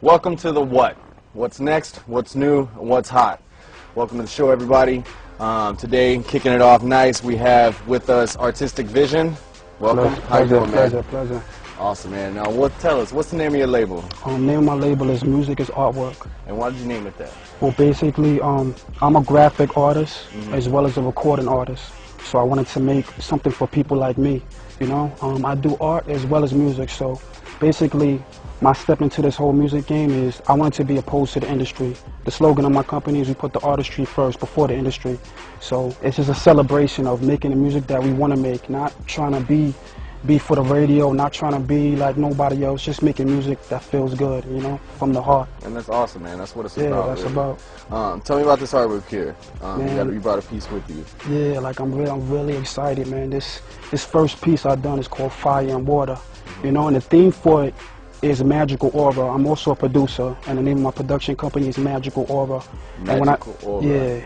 Welcome to the what? What's next? What's new? What's hot? Welcome to the show, everybody. Today, kicking it off nice, we have with us Artistic Vision. Welcome. How you doing, man? Pleasure. Awesome, man. Now, tell us, what's the name of your label? Name of my label is Music is Artwork. And why did you name it that? Well, basically, I'm a graphic artist as well as a recording artist. So I wanted to make something for people like me, you know. I do art as well as music, so basically my step into this whole music game is I want to be opposed to the industry. The slogan of my company is we put the artistry first before the industry. So it's just a celebration of making the music that we want to make, not trying to be for the radio, not trying to be like nobody else, just making music that feels good, you know, from the heart. And that's awesome, man. That's what it's about. Yeah, that's really. about. Tell me about this artwork here. You brought a piece with you. Yeah, like I'm really excited, man. This first piece I've done is called Fire and Water, you know, and the theme for it is Magical Aura. I'm also a producer, and the name of my production company is Magical Aura. Aura. Yeah.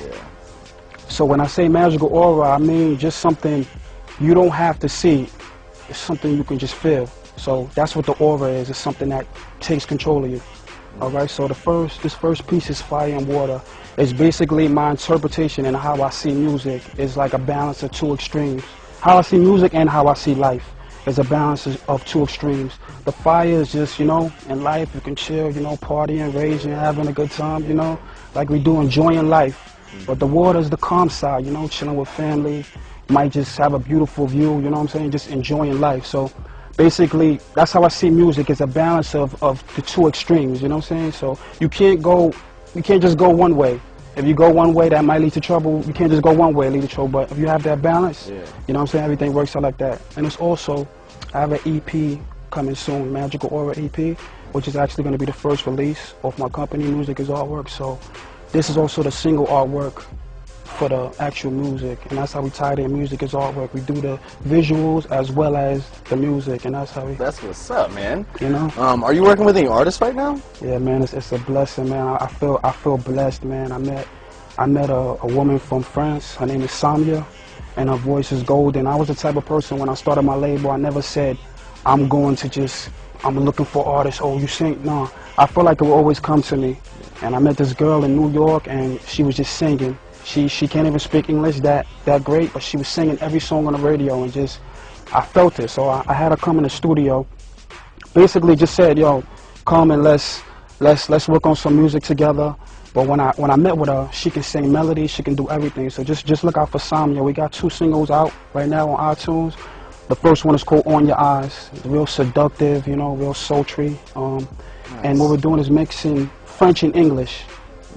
So when I say Magical Aura, I mean just something you don't have to see. It's something you can just feel. So that's what the aura is. It's something that takes control of you. All right. So this first piece is Fire and Water. It's basically my interpretation and how I see music. It's like a balance of two extremes. How I see music and how I see life is a balance of two extremes. The fire is just, you know, in life you can chill, you know, partying, raging, having a good time, you know, like we do, enjoying life. But the water is the calm side, you know, chilling with family. Might just have a beautiful view, you know what I'm saying, just enjoying life. So basically that's how I see music, is a balance of the two extremes, you know what I'm saying. So you can't just go one way. If you go one way, that might lead to trouble. You can't just go one way and lead to trouble. But if you have that balance, you know what I'm saying, everything works out like that. And it's also, I have an EP coming soon, Magical Aura EP, which is actually going to be the first release of my company, Music is Artwork. So this is also the single artwork for the actual music, and that's how we tie it in. Music is Artwork. We do the visuals as well as the music, and that's how we. That's what's up, man. You know. Are you working with any artists right now? Yeah, man. It's a blessing, man. I feel blessed, man. I met a woman from France. Her name is Samia, and her voice is golden. I was the type of person when I started my label, I never said I'm looking for artists. Oh, you sing? No. I feel like it will always come to me. And I met this girl in New York, and she was just singing. She can't even speak English that great, but she was singing every song on the radio, and just I felt it. So I had her come in the studio. Basically, just said, "Yo, come and let's work on some music together." But when I met with her, she can sing melodies, she can do everything. So just look out for Samia. We got 2 singles out right now on iTunes. The first one is called On Your Eyes. It's real seductive, you know, real sultry. Nice. And what we're doing is mixing French and English.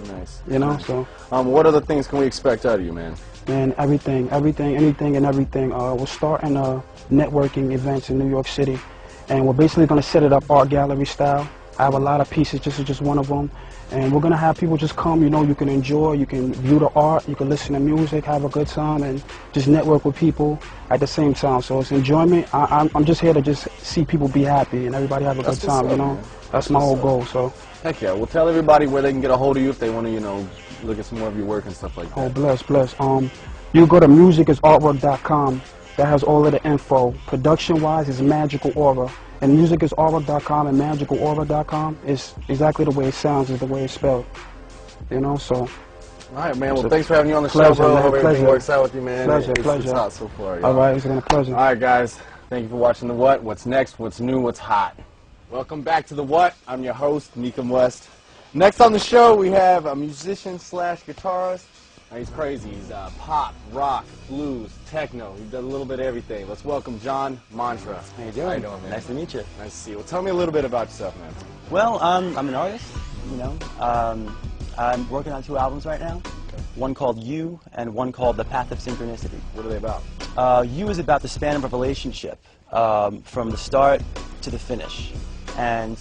Nice. You know, so. What other things can we expect out of you, man? Man, anything and everything. We're starting networking events in New York City, and we're basically going to set it up art gallery style. I have a lot of pieces, this is just one of them. And we're going to have people just come, you know, you can enjoy, you can view the art, you can listen to music, have a good time, and just network with people at the same time. So it's enjoyment. I'm just here to just see people be happy and everybody have a good time, you know. That's my whole goal, so. Heck yeah. Well, tell everybody where they can get a hold of you if they want to, you know, look at some more of your work and stuff like that. Oh, bless. You go to musicisartwork.com. That has all of the info. Production-wise, is Magical Aura. And musicisartwork.com and magicalaura.com is exactly the way it sounds, is the way it's spelled. You know, so. All right, man. Well, thanks for having you on the show, bro. Hope everything works out with you, man. Pleasure. It's hot so far, yo. All right, it's been a pleasure. All right, guys. Thank you for watching The What, What's Next, What's New, What's Hot. Welcome back to The What. I'm your host, Mecom West. Next on the show, we have a musician / guitarist. Now, he's crazy. He's pop, rock, blues, techno. He does a little bit of everything. Let's welcome John Mantra. How you doing? How you doing, man? Nice to meet you. Nice to see you. Well, tell me a little bit about yourself, man. Well, I'm an artist, you know. I'm working on 2 albums right now. Okay. One called You and one called The Path of Synchronicity. What are they about? You is about the span of a relationship, from the start to the finish. And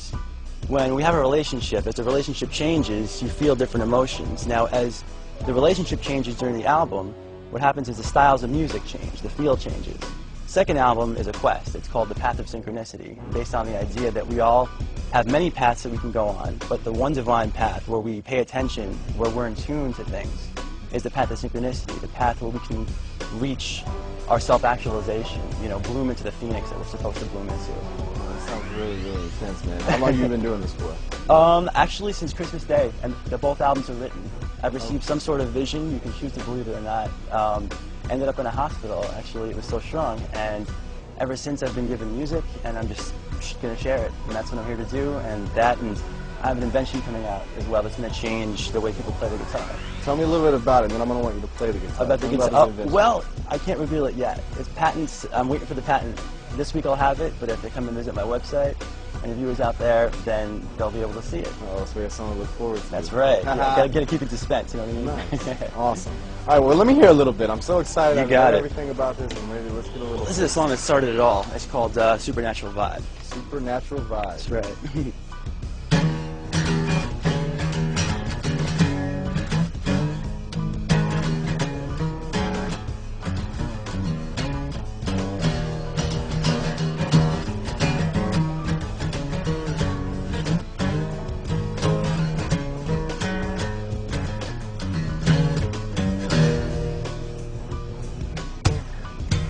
when we have a relationship, as the relationship changes, you feel different emotions. Now, as the relationship changes during the album, what happens is the styles of music change, the feel changes. Second album is a quest. It's called The Path of Synchronicity, based on the idea that we all have many paths that we can go on, but the one divine path where we pay attention, where we're in tune to things, is the path of synchronicity, the path where we can reach our self-actualization, you know, bloom into the phoenix that we're supposed to bloom into. That sounds really, really intense, man. How long have you been doing this for? Actually, since Christmas Day, and both albums are written, I've received some sort of vision. You can choose to believe it or not. Ended up in a hospital. Actually, it was so strong, and ever since I've been given music, and I'm just going to share it, and that's what I'm here to do. And I have an invention coming out as well that's going to change the way people play the guitar. Tell me a little bit about it, and then I'm going to want you to play the guitar. About the guitar? Well, I can't reveal it yet. It's patents. I'm waiting for the patent. This week I'll have it, but if they come and visit my website, any viewers out there, then they'll be able to see it. Oh, so we have something to look forward to. That's right. Yeah, gotta keep it suspense, you know what I mean? Nice. Awesome. All right, well, let me hear a little bit. I'm so excited. You got it. Everything about this, and maybe let's get a little... This is a song that started it all. It's called Supernatural Vibe. Supernatural Vibe. That's right.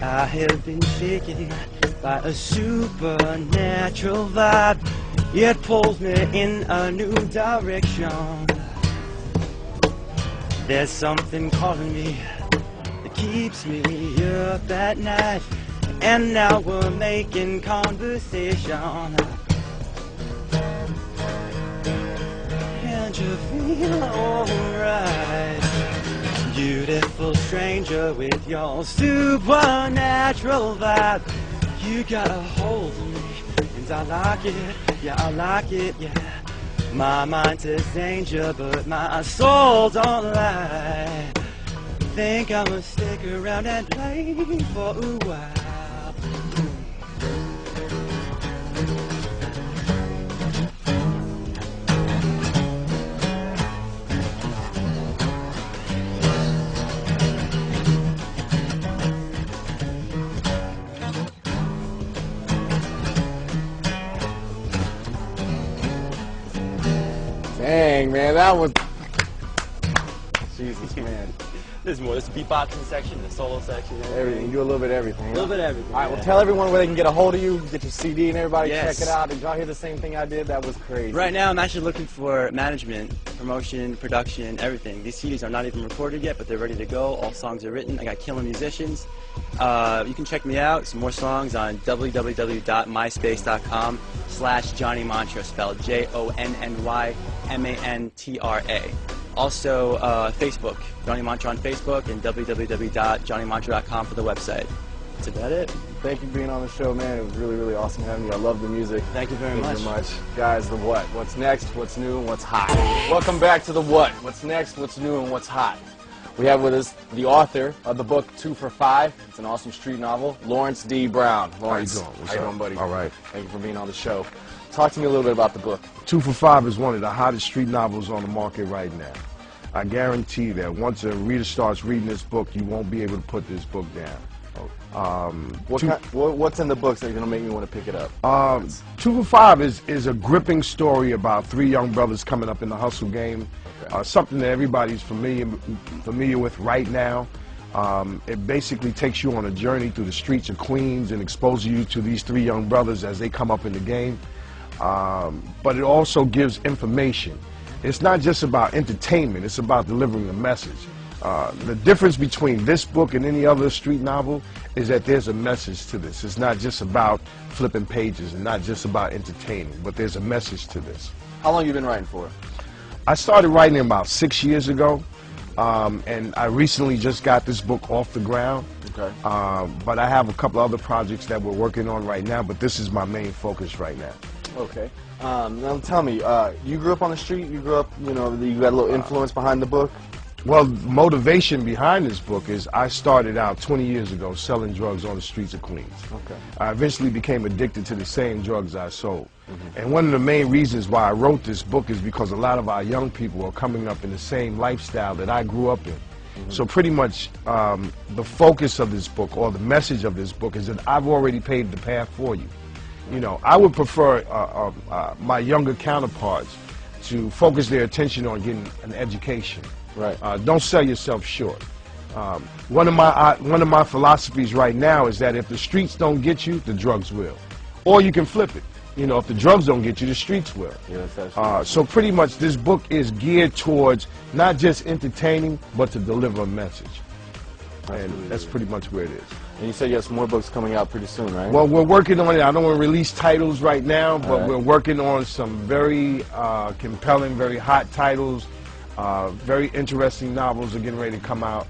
I have been shaken by a supernatural vibe. It pulls me in a new direction. There's something calling me that keeps me up at night. And now we're making conversation. And you feel alright. Beautiful stranger with your supernatural vibe. You got a hold of me, and I like it, yeah, I like it, yeah. My mind says danger, but my soul don't lie. Think I must stick around and play for a while. Dang, man, that was... Jesus, man. There's more. There's the beatboxing section, the solo section. Everything. You do a little bit of everything. A little bit of everything. All right, well, tell everyone where they can get a hold of you, get your CD, and everybody Yes. check it out. Did y'all hear the same thing I did? That was crazy. Right now, I'm actually looking for management, promotion, production, everything. These CDs are not even recorded yet, but they're ready to go. All songs are written. I got killer musicians. You can check me out, some more songs on www.myspace.com/JohnnyMantra, spelled JONNYMANTRA. Also, Facebook, Johnny Mantra on Facebook, and www.johnnymantra.com for the website. That's about it. Thank you for being on the show, man. It was really, really awesome having you. I love the music. Thank you very much. Guys, the what? What's next, what's new, and what's hot? Welcome back to the what? What's next, what's new, and what's hot? We have with us the author of the book 2 for 5. It's an awesome street novel, Lawrence D. Brown. Lawrence, how you doing? How you doing, buddy? All right. Thank you for being on the show. Talk to me a little bit about the book. 2 for 5 is one of the hottest street novels on the market right now. I guarantee that once a reader starts reading this book, you won't be able to put this book down. What's in the books that are going to make me want to pick it up? 2 for 5 is a gripping story about 3 young brothers coming up in the hustle game. Okay. Something that everybody's familiar with right now. It basically takes you on a journey through the streets of Queens and exposes you to these 3 young brothers as they come up in the game. But it also gives information. It's not just about entertainment, it's about delivering a message. The difference between this book and any other street novel is that there's a message to this. It's not just about flipping pages and not just about entertaining, but there's a message to this. How long have you been writing for? I started writing about 6 years ago, and I recently just got this book off the ground. Okay. But I have a couple other projects that we're working on right now, but this is my main focus right now. Okay. Now tell me, you grew up on the street? You grew up, you got a little influence behind the book? Well, motivation behind this book is I started out 20 years ago selling drugs on the streets of Queens. Okay. I eventually became addicted to the same drugs I sold. And one of the main reasons why I wrote this book is because a lot of our young people are coming up in the same lifestyle that I grew up in. So pretty much the focus of this book, or the message of this book, is that I've already paved the path for you. I would prefer my younger counterparts to focus their attention on getting an education. Right. Don't sell yourself short. One of my philosophies right now is that if the streets don't get you, the drugs will. Or you can flip it. you know, if the drugs don't get you, the streets will. Yeah, that's So pretty much this book is geared towards not just entertaining, but to deliver a message. And that's pretty much where it is. And you said you have some more books coming out pretty soon, right? Well, we're working on it. I don't want to release titles right now, but right. we're working on some very compelling, very hot titles. Very interesting novels are getting ready to come out.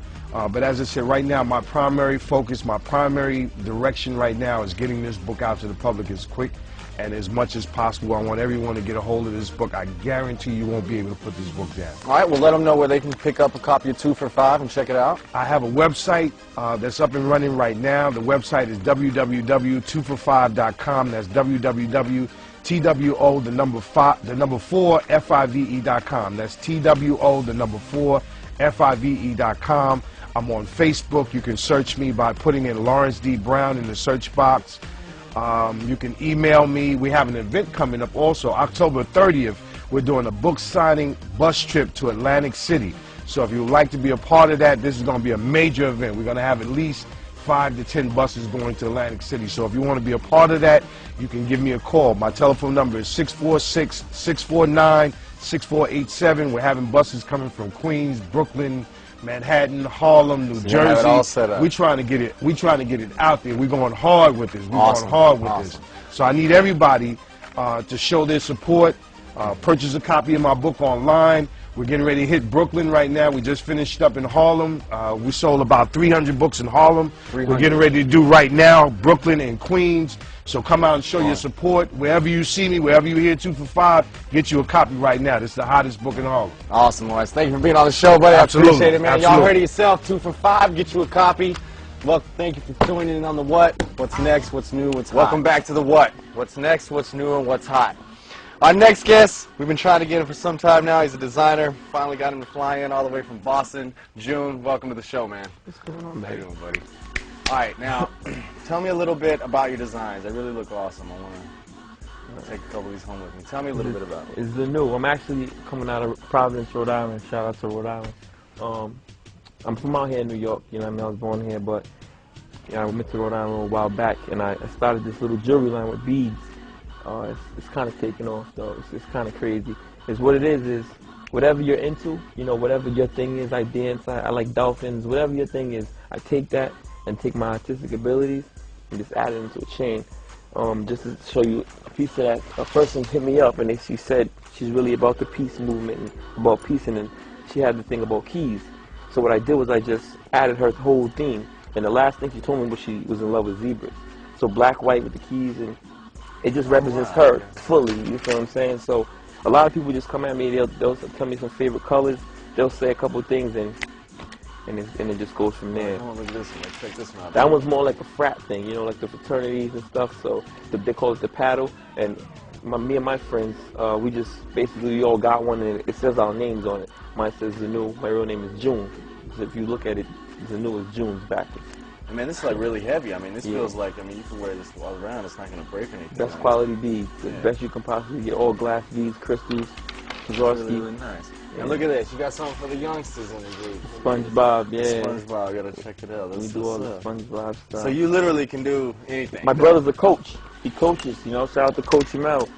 But as I said, right now, my primary focus, my primary direction right now is getting this book out to the public as quick and as much as possible. I want everyone to get a hold of this book. I guarantee you won't be able to put this book down. All right, well, let them know where they can pick up a copy of 2 for $5 and check it out. I have a website that's up and running right now. The website is www.2for5.com. That's www.TWO, the number 4, FIVE.com. That's TWO, the number 4, FIVE.com. I'm on Facebook. You can search me by putting in Lawrence D. Brown in the search box. You can email me. We have an event coming up also, October 30th. We're doing a book signing bus trip to Atlantic City. So if you would like to be a part of that, this is going to be a major event. We're going to have at least 5 to 10 buses going to Atlantic City. So if you want to be a part of that, you can give me a call. My telephone number is 646-649-6487. We're having buses coming from Queens, Brooklyn, Manhattan, Harlem, New Jersey. Have it all set up. We're trying to get it out there. We're going hard with this. We're going hard with this. So I need everybody to show their support. Purchase a copy of my book online. We're getting ready to hit Brooklyn right now. We just finished up in Harlem. We sold about 300 books in Harlem. We're getting ready to do right now Brooklyn and Queens. So come out and show your support. Wherever you see me, wherever you hear 2 for $5, get you a copy right now. This is the hottest book in Harlem. Awesome, Lawrence. Thank you for being on the show, buddy. Absolutely. I appreciate it, man. Absolutely. Y'all heard it yourself. 2 for $5. Get you a copy. Well, thank you for tuning in on the What. What's next? What's new? What's hot? Welcome back to the What. What's next? What's new? And what's hot? Our next guest, we've been trying to get him for some time now. He's a designer. Finally got him to fly in all the way from Boston. June, welcome to the show, man. What's going on, man? How you doing, buddy? All right, now, tell me a little bit about your designs. They really look awesome. I want to take a couple of these home with me. Tell me a little bit about it. It's the new. I'm actually coming out of Providence, Rhode Island. Shout out to Rhode Island. I'm from out here in New York. You know what I mean? I was born here, but I went to Rhode Island a little while back, and I started this little jewelry line with beads. It's kind of taking off, though. It's kind of crazy. It's what it is whatever you're into, you know, whatever your thing is. I dance, I like dolphins. Whatever your thing is, I take that and take my artistic abilities and just add it into a chain. Just to show you a piece of that. A person hit me up and she said she's really about the peace movement and about peace, and she had the thing about keys. So what I did was I just added her whole theme. And the last thing she told me was she was in love with zebras. So black, white with the keys, and it just represents her fully, you feel what I'm saying? So a lot of people just come at me, they'll tell me some favorite colors, they'll say a couple of things, and it just goes from there. Oh, look at this one. Check this one out. That one's more like a frat thing, you know, like the fraternities and stuff, so they call it the paddle, and me and my friends, we just basically all got one, and it says our names on it. Mine says Zanu, my real name is June. So if you look at it, Zanu is June's backwards. I mean, this is like really heavy. I mean, this feels like, I mean, you can wear this all around. It's not going to break anything. Best quality beads. The best you can possibly get. All glass beads, crystals, Swarovski. Really, really nice. Yeah. And look at this. You got something for the youngsters in the group. SpongeBob, yeah. SpongeBob. You got to check it out. We do all the SpongeBob stuff. So you literally can do anything. My brother's a coach. He coaches, you know. Shout out to Coach Mel.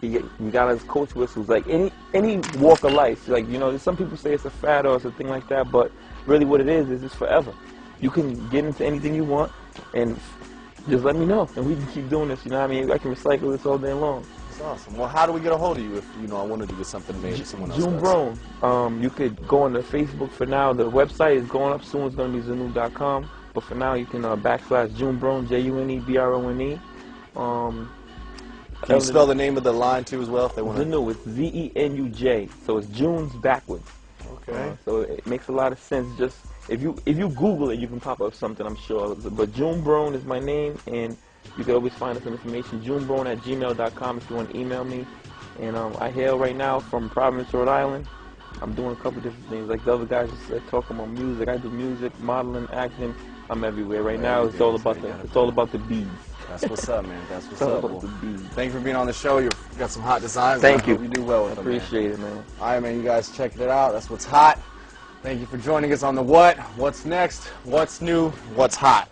He got his coach whistles. Like any walk of life. Like, you know, some people say it's a fad or something like that, but really what it is it's forever. You can get into anything you want, and just let me know, and we can keep doing this. You know what I mean? I can recycle this all day long. That's awesome. Well, how do we get a hold of you if, you know, I wanted to get something made or someone else June Brown. You could go on the Facebook for now. The website is going up soon. It's going to be Zanu.com. But for now, you can / June Brown, JUNEBRONE. Can you spell the name of the line too as well if they want to? Zenu, it's ZENUJ. So it's June's backwards. Okay. So it makes a lot of sense. Just if you Google it, you can pop up something, I'm sure. But June Brown is my name, and you can always find us some information. JuneBrown@gmail.com if you want to email me. And I hail right now from Providence, Rhode Island. I'm doing a couple different things. Like the other guys just talking about music. I do music, modeling, acting. I'm everywhere right now. It's all about the bees. That's what's up, man. That's what's It's all up. about the bees. Thank you for being on the show. You've got some hot designs. Thank you. You do well with I them. appreciate it, man. All right, man. You guys check it out. That's what's hot. Thank you for joining us on the What. What's next? What's new? What's hot?